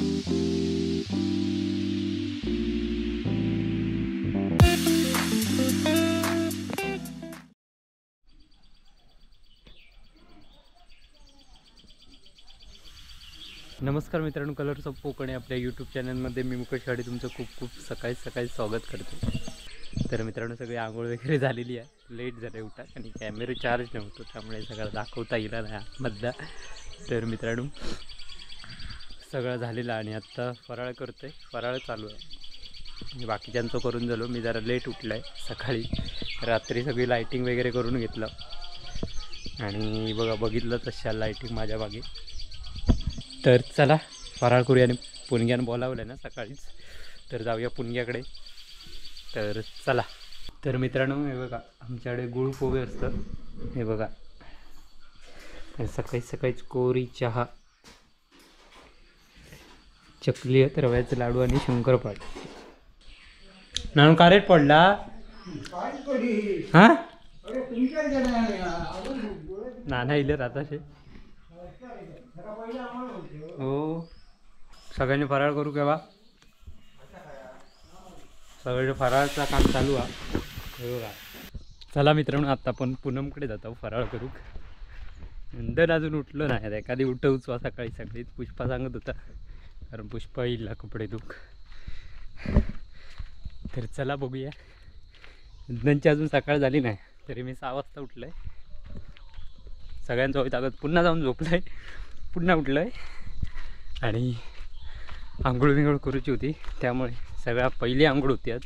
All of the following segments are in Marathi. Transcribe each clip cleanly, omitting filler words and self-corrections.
नमस्कार मित्रांनो, कलर्स ऑफ कोकण आपल्या यूट्यूब चॅनलमध्ये मी मुकेश खाडे तुमचं खूप खूप सकाळी स्वागत करतो. तर मित्रांनो, सगळी आंघोळ वगैरे झालेली आहे. लेट झाले उठा आणि कॅमेरा चार्ज नव्हतो, त्यामुळे सगळं दाखवता येईल नाही आतमधला. तर मित्रांनो, सगळं झालेलं आणि आत्ता फराळ करतो आहे. फराळ चालू आहे. बाकीच्यांचं करून झालो. मी जरा लेट उठलं आहे. सकाळी रात्री सगळी लाईटिंग वगैरे करून घेतलं आणि बघितलं तशा लाईटिंग माझ्या मागे. तर चला फराळ करूया. आणि पुणग्यानं बोलावलं ना सकाळीच, तर जाऊया पुणग्याकडे. तर चला. तर मित्रांनो, हे बघा आमच्याकडे गुळ पोहे असतं. हे बघा, सकाळीच कोरी चहा, चकली, रव्याचे लाडू आणि शंकरपाळी. नानू का रेट पडला हा नाना इले राहता हो. सगळ्यांनी फराळ करू केव्हा? सगळं फराळाचं काम चालू आहे. बघा, चला मित्रांनो, आता आपण पूनमकडे जातो फराळ करू. नंतर अजून उठलो नाही. एखादी उठवूच सकाळी पुष्पा सांगत होता, कारण पुष्पा येईल कपडे धुक. तर चला बघूया. नंतरची अजून सकाळ झाली नाही तरी मी 6 वाजता उठलो आहे. सगळ्यांचं होईत अगत पुन्हा जाऊन झोपलं आहे. पुन्हा उठलं आहे आणि आंघोळ विंघोळ करूची होती, त्यामुळे सगळ्या पहिली आंघोळ होती आज.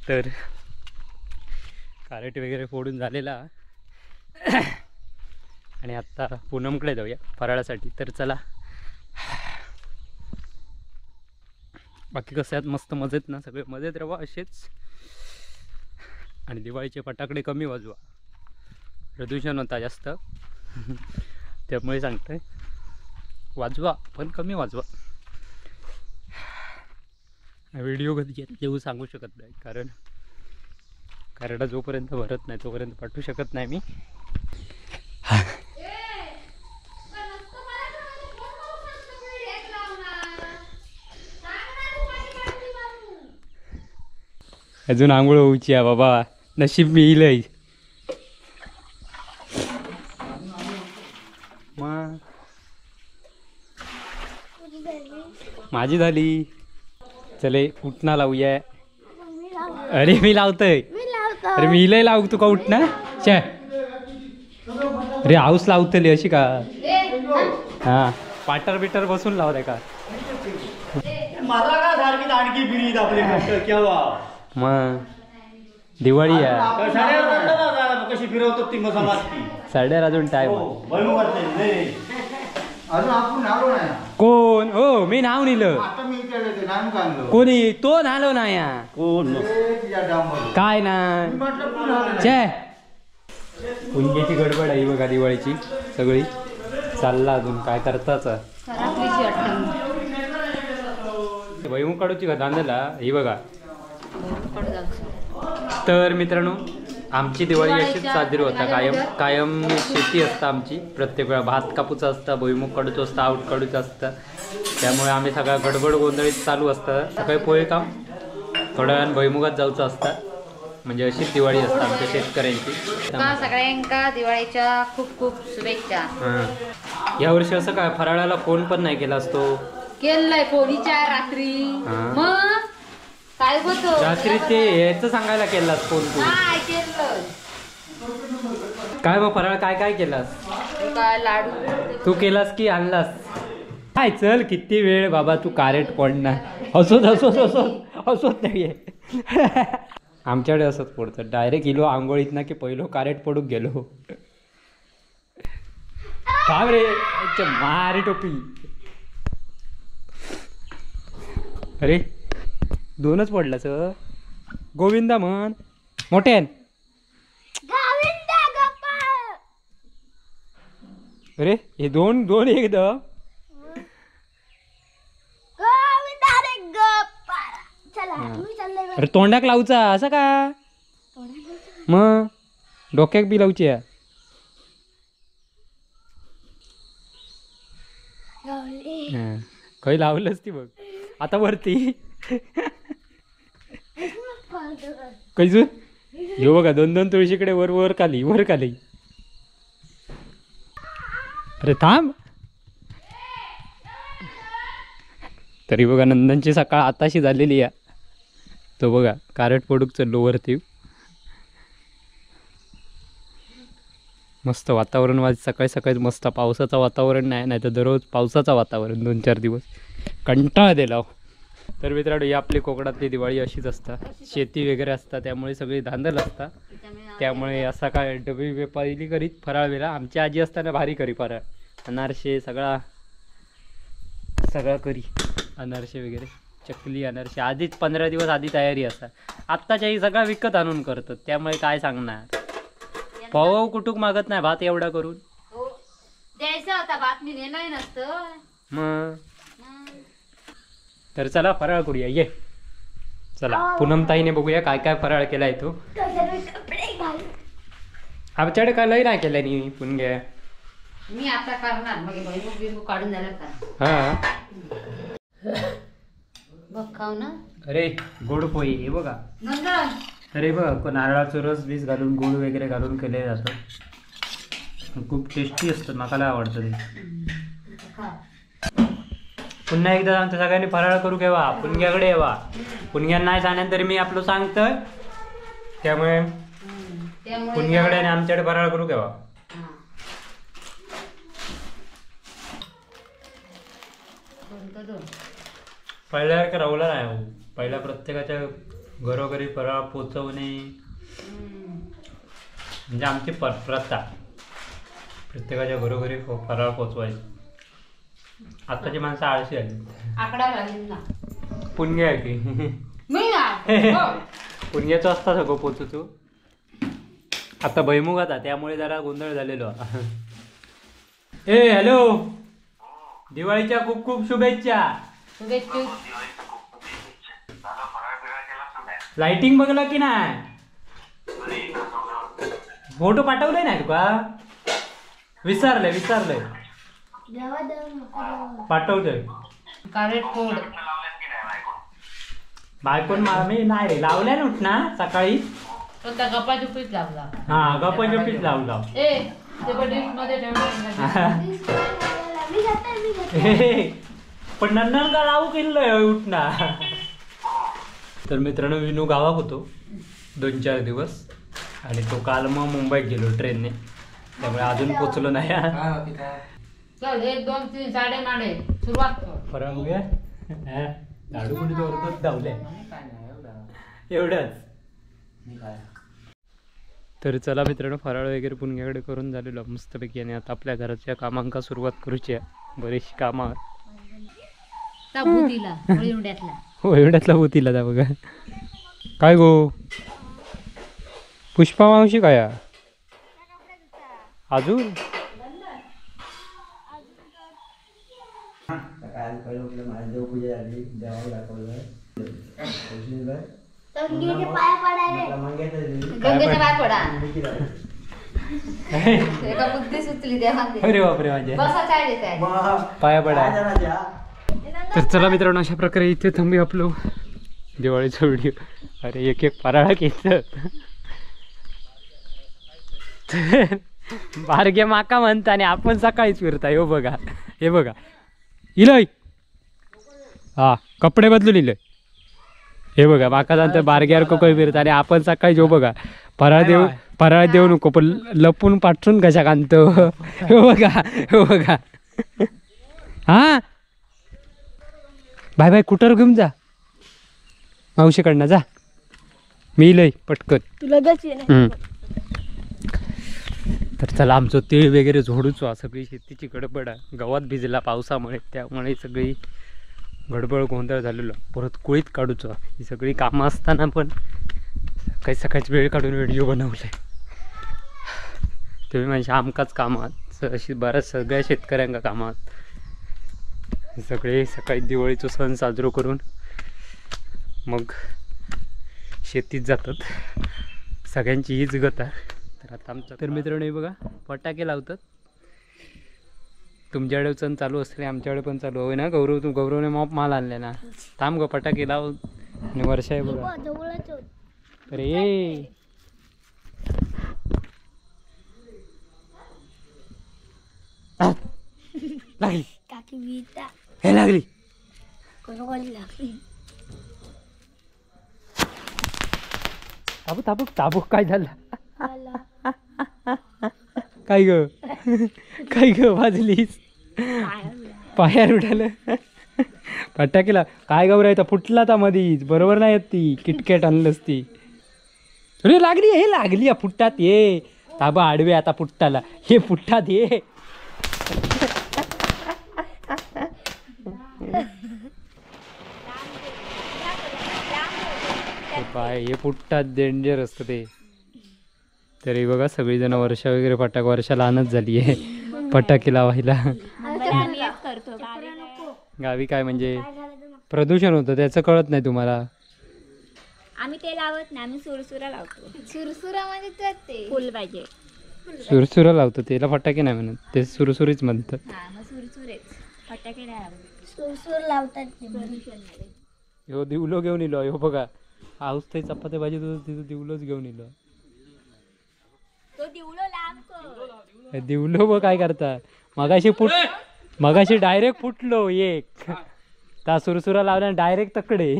तर कारेट वगैरे फोडून झालेला आणि आत्ता पूनमकडे जाऊया फराळासाठी. तर चला. बाकी कसं आहेत? मस्त मजेत ना? सगळे मजेत राहा असेच. आणि दिवाळीचे फटाकडे कमी वाजवा. प्रदूषण होता जास्त, त्यामुळे सांगतोय वाजवा पण कमी वाजवा. व्हिडिओ कधी येऊ सांगू शकत नाही, कारण कार्डा जोपर्यंत भरत नाही तोपर्यंत पाठवू शकत नाही मी. अजून आंघोळ होऊची आहे बाबा. नशीब मी येईल. माझी झाली. चले उठना लावूया. अरे मी लावतोय. अरे मी इलय लावू, तू का उठना? चे अरे हाऊस लावतली अशी का? हा, पाटर बिटर बसून लावताय का? मग दिवाळी आहे. कशी फिरवतात ती साड्या अजून टाइम. कोण? हो, मी नाव निलं. कोणी? तो नालो ना या कोण काय ना. छे, पुणग्याची गडबड आहे बघा दिवाळीची सगळी. चालला अजून काय करताच. भैमुख काढूची का दांदाला ही बघा. तर मित्रांनो, आमची दिवाळी अशीच साजरी होता. कायम शेती असतं आमची. प्रत्येक वेळा भात कापूचं असतं, भुईमुग काढूचं असतं, आऊट काढूचं असतं. त्यामुळे आम्ही सगळा गडबड गोंधळीत चालू असतं. सकाळी पोहे काम, थोड्या वेळानं भुईमुगात जाऊचं असतं. म्हणजे अशीच दिवाळी असते आमच्या शेतकऱ्यांची. सगळ्यांका दिवाळीच्या खूप खूप शुभेच्छा. यावर्षी असं काय फराळाला फोन पण नाही केला असतो. केलंय फोनीच्या रात्री. मग काय होतो रात्री ते याचं सांगायला केलास फोन तू? काय केलं? काय मग फराळ काय काय केलास? काय लाडू तू केलास की आणलास? काय चल, किती वेळ बाबा तू कारेट पडणार. हसत नाहीये. आमच्याकडे असंच पडतं. डायरेक्ट इलो आंघोळीत ना की पहिलो कारेट पडूक गेलो. काय रे मारी टोपी. अरे दोनच पडला सर. गोविंदा म्हण मोठ्यान. अरे हे दोन दोन एकदम. अरे तोंडाक लावचा असं का? मग डोक्याक बी लावची. खै लावलंच ती बघ आता वरती कैजू ह्यो बघा 2-2 तुळशीकडे वर वर खाली वर खाली. अरे थांब. तरी बघा नंदनची सकाळ आताशी झालेली आहे. तो बघा कारट पडूक चाललो वरती. मस्त वातावरण आज सकाळी सकाळी मस्त. पावसाचं वातावरण नाही तर दररोज पावसाचं वातावरण 2-4 दिवस कंटाळा दिला. तर मित्रांनो ही आपली कोकणातली दिवाळी अशीच असतात. शेती वगैरे असतात त्यामुळे सगळी धांदल असतात. त्यामुळे असा काय डबे बिबे पहिली करीत फराळ वेळा. आमची आजी असताना भारी करी फराळ अनारसे सगळा करी अनारसे वगैरे चकली अनारसे आधीच 15 दिवस आधी तयारी असतात. आत्ताच्याही सगळा विकत आणून करतात त्यामुळे काय सांगणार. पाव कुटुक मागत नाही भात एवढा करून द्यायचा होता भात मी नेलं नसतं मग. तर चला फराळ करूया ये. चला पूनमताईने बघूया काय काय फराळ केलाय तो. आमच्याकडे काय लय नाही केलं नी पुणग्या. मी आता करणार मग बिंबू काढून झालं का. हा बघ खाऊ ना. अरे गोड पोळी हे बघा. नंदन अरे बघ नारळाचं रस बीस घालून गोड वगैरे घालून केले जातं. खूप टेस्टी असतं मला लय आवडतं ते. पुन्हा एकदा आमच्या सगळ्यांनी फराळ करू घेवा. पुणग्याकडे येवा. पुणग्या नाही जाण्यात तरी मी आपलं सांगतोय त्यामुळे पुणग्याकडे आणि आमच्याकडे फराळ करू घेवा. पहिल्यासारखं राहुला नाही हो. पहिला प्रत्येकाच्या घरोघरी फराळ पोचवणे म्हणजे आमची प्रथा. प्रत्येकाच्या घरोघरी फराळ पोचवायचं. आताची माणसं आळशी आली. आकडा लागेल ना. पुणग्या आहे की पुणग्याचं असता सगळं पोचतो. आता भैमुख आता त्यामुळे जरा गोंधळ झालेलो. ए हॅलो दिवाळीच्या खूप खूप शुभेच्छा. लाइटिंग बघला की नाही. फोटो पाठवले नाही तुका. विसरले पाठवतोय. कारेट कोड बायकोन मी नाही रे लावल्या नव्हत ना सकाळी. तो त्या गप्पाच्या पीठ लावला. हा गप्पाच्या पीठ लावला. ए ते डिश मध्ये ठेवलं. पण नंतर का लावू केलं उठना. तर मित्रांनो विनू गावात होतो 2-4 दिवस आणि तो काल मग मुंबईत गेलो ट्रेनने त्यामुळे अजून पोचलो नाही. चल 1 2 3 साडे माडे सुरुवात कर. फराळ बघूया. लाडू कुठे दोरतच धावले एवढंच. तर चला मित्रांनो फराळ वगैरे पुणग्याकडे करून झालेलो मस्तपैकी. आणि आता आपल्या घराच्या कामांका सुरुवात करूची आहे. बरीचशी कामं हो एवढ्यातला होतीला जा बघा. काय गो पुष्पा मावशी काय अजून अरे बापरे माझ्या पाया पडा. तर चला मित्रांनो अशा प्रकारे इथे थांबू आपलं दिवाळीचा व्हिडिओ. अरे एक फराळा केलं बारगे माका म्हणता आणि आपण सकाळीच फिरता. हो बघा हे बघा इलय हा कपडे बदलून इलय. हे बघा माका सांगता बारग्यावर काही फिरता आणि आपण सकाळी जो बघा फराळ देऊ नको पण लपून पाठवून कशा कांतो. हो बघा हा बाय कुटर घेऊन जा मावशीकडनं जा. मी लय पटकन. तर चला आमचं तीळ वगैरे झोडूच. सगळी शेतीची गडबड आहे. गवत भिजला पावसामुळे त्यामुळे सगळी गडबड गोंधळ झालेलो. परत कुळीत काढूच. ही सगळी कामं असताना पण काही सकाळची वेळ काढून व्हिडिओ बनवले. तुम्ही म्हणजे आमकाच कामात अशी बऱ्याच सगळ्या शेतकऱ्यांका कामात सगळे सकाळी दिवाळीचा सण साजरा करून मग शेतीत जातात. सगळ्यांची हीच गत आहे. तर आता आमचं तर मित्रांनो बघा फटाके लावतात. तुमच्याकडे सण चालू असले आमच्याकडे पण चालू होय ना. गौरवने मॉप माल आणले ना. थांब ग फटाके लाव. आणि वर्षा आहे बघा. अरे लागली हे लागली. ताबूक ताबूक काय झालं. काय ग काय ग वाजलीस पायार उठालं. फटाकेला काय गौरायचा फुटला ता मधीच बरोबर नाही येत ती. किटकॅट आणलंच ती. अरे लागली हे लागली फुटतात ये. ताबा आडवे आता फुटताला हे फुटतात ये. बाय हे फुटतात डेंजर असतं ते. तरी बघा सगळीजण वर्षा वगैरे वर्षा लहानच झाली आहे फटाके लावायला. गावी काय म्हणजे प्रदूषण होतं त्याचं कळत नाही तुम्हाला. आम्ही ते लावत नाही, आम्ही सुरसुरा लावतो. सुरसुरा म्हणजे ते फुल पाहिजे. सुरसुरा लावतो त्याला फटाके नाही म्हणत. ते सुरसुरीच म्हणतात. हा मग सुरसुरेच फटाके नाही लावत. सुरसुर लावतात. ह्यो दिवलो घेऊन इलो. ह्यो बघा हाऊस ते चपाती भाजी तिथं दिवलोच घेऊन इलो. तो दिवलो लांब कर. दिवलो बघ काय करता. मगाशी डायरेक्ट फुटलो एक. त्या सुरसुरा लावल्या डायरेक्ट तकडे.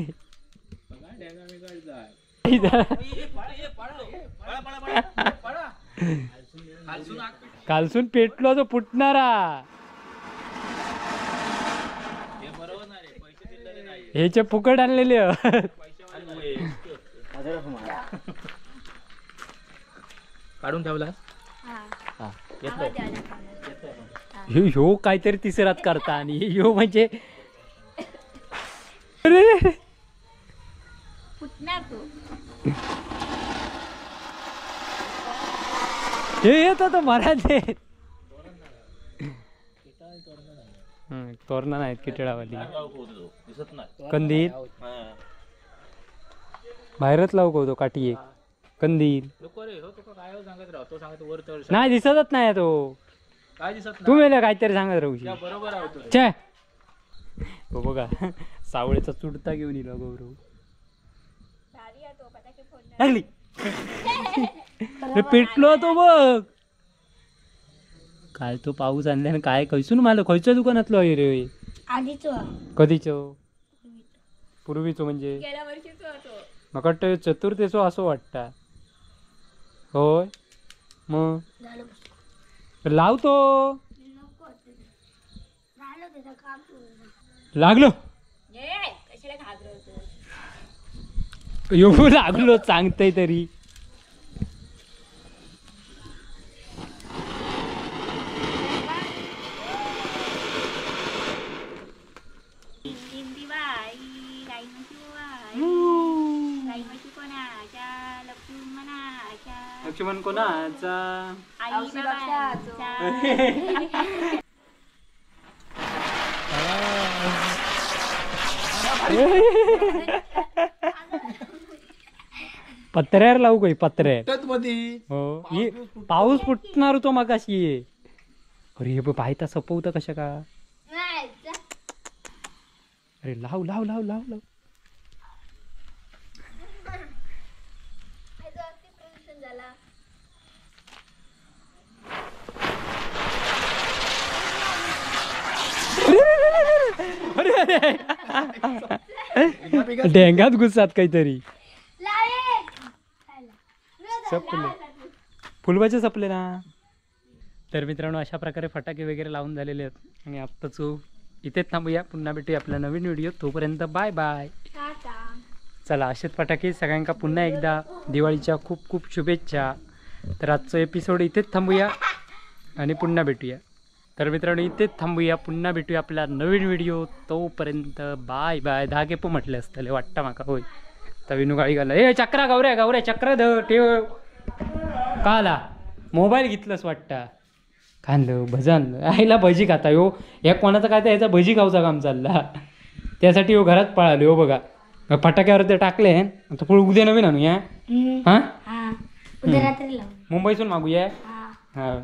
कालसून पेटलो तो फुटणारा. ह्याचे फुकट आणलेले. काढून ठेवला ह्यो काहीतरी तिसरात करता. आणि ह्यो म्हणजे फुटणार तो. हे येतो तो मराठे. तोरणा नाहीत किटळावाली. कंदील बाहेरच लावू काठी एक. कंदील नाही दिसतच नाही तो. तू मेला काहीतरी सांगत राहू. छे हो बघा सावळेचा चुडता घेऊन येईल गौरव. लागली पेटलो तो बघ. काय तो पाऊस आणल्याने काय कैसून मला खयच्या दुकानातलो आहे रे. आधीच कधीच पूर्वीचो म्हणजे गेल्या वर्षीच होतो. म्हाका वाटतं चतुर्थीचो असं वाटतं. होय मग लावतो. लागलो कशाला घाबरवतो. येऊ लागलो सांगतय तरी. लक्ष्मण कोणाचा पत्र्यावर लावू काही पत्र्यावर. हो पाऊस फुटणार होतो मगाशी. अरे हे पाहता सपवतं कशा का. अरे लाव लाव लाव लाव लाव. डेंगात घुसतात काहीतरी. सपले फुलबाचे सपले ना. तर मित्रांनो अशा प्रकारे फटाके वगैरे लावून झालेले आहेत. आणि आत्ताच इथेच थांबूया. पुन्हा भेटूया आपल्या नवीन व्हिडिओ. तोपर्यंत बाय बाय. चला असेच फटाके सगळ्यांका पुन्हा एकदा दिवाळीच्या खूप खूप शुभेच्छा. तर आजचं एपिसोड इथेच थांबूया आणि पुन्हा भेटूया. तर मित्रांनो इथेच थांबूया. पुन्हा भेटूया आपल्या नवीन व्हिडिओ. तोपर्यंत बाय बाय. धागे पण म्हटले असतले वाटतं माका. होय तर विनू गाडी घालला. ए चक्रा गौऱ्या गौऱ्या चक्र ठेव. का आला मोबाईल घेतलंस वाटतं. खाल्लं भजी आणलं. आईला भजी खाता हो. या कोणाचं काय तर याचा भजी खाऊचा काम चालला. त्यासाठी हो घरात पळाले. हो बघा फटाक्यावर ते टाकले. आता पुढे उद्या नवीन आणूया. हा उद्या रात्री लावू. मुंबईतून मागूया. हा